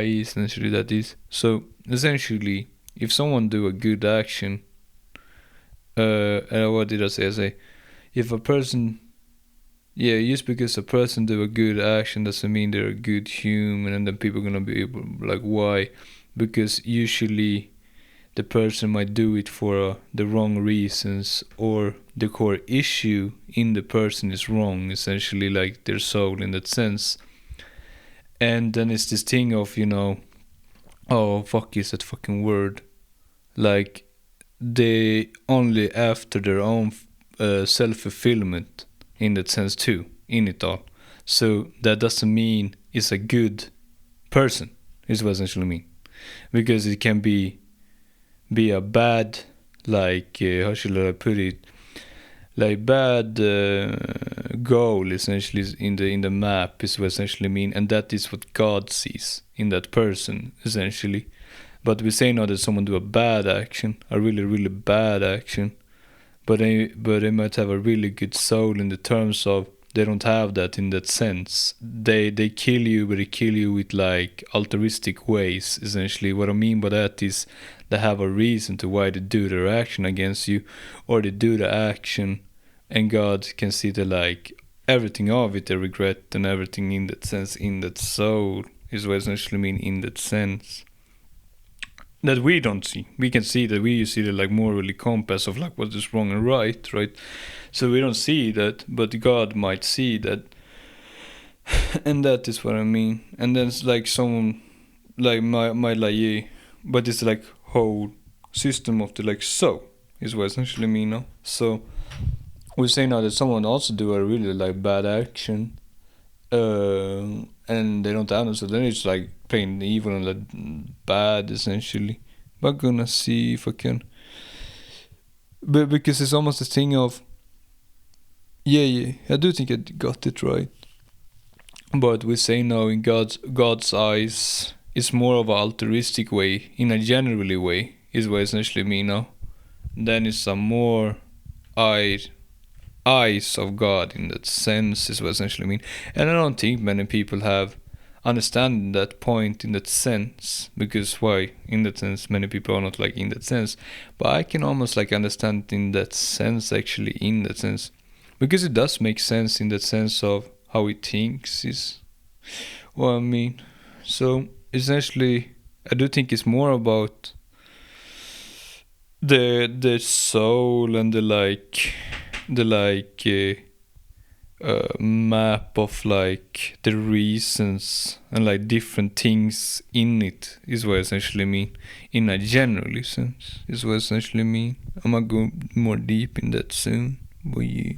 essentially that is. So essentially, if someone do a good action, what did I say? I say if a person, yeah, just because a person do a good action doesn't mean they're a good human, and then people gonna be able, like, why? Because usually the person might do it for the wrong reasons, or the core issue in the person is wrong, essentially, like their soul in that sense. And then it's this thing of, oh, fuck is that fucking word? Like, they only after their own self fulfillment in that sense too, in it all. So that doesn't mean it's a good person, is what essentially mean. Because it can be a bad, like, how should I put it? Like bad goal essentially in the map is what essentially mean, and that is what God sees in that person essentially. But we say now that someone do a bad action, a really really bad action, but they might have a really good soul in the terms of they don't have that in that sense. They kill you, but they kill you with like altruistic ways. Essentially, what I mean by that is they have a reason to why they do their action against you, or they do the action, and God can see the like everything of it, the regret and everything in that sense, in that soul is what essentially mean in that sense that we don't see. We can see that we see the like morally compass of like what is wrong and right, right? So we don't see that, but God might see that, and that is what I mean. And then it's like someone like my like, but it's like whole system of the like so is what essentially mean now. So we say now that someone also do a really like bad action, and they don't answer, then it's like plain evil and like bad essentially. But I'm gonna see if I can, but because it's almost a thing of yeah, I do think I got it right. But we say now in God's eyes, it's more of an altruistic way, in a generally way, is what essentially mean now. Then it's a more eye eyes of God in that sense is what essentially mean. And I don't think many people have understand that point in that sense, because why in that sense many people are not like in that sense, but I can almost like understand in that sense, actually, in that sense, because it does make sense in that sense of how he thinks is what I mean. So essentially I do think it's more about the soul and the like map of like the reasons and like different things in it is what I essentially mean, in a generally sense is what I essentially mean. I'm gonna go more deep in that soon, but yeah.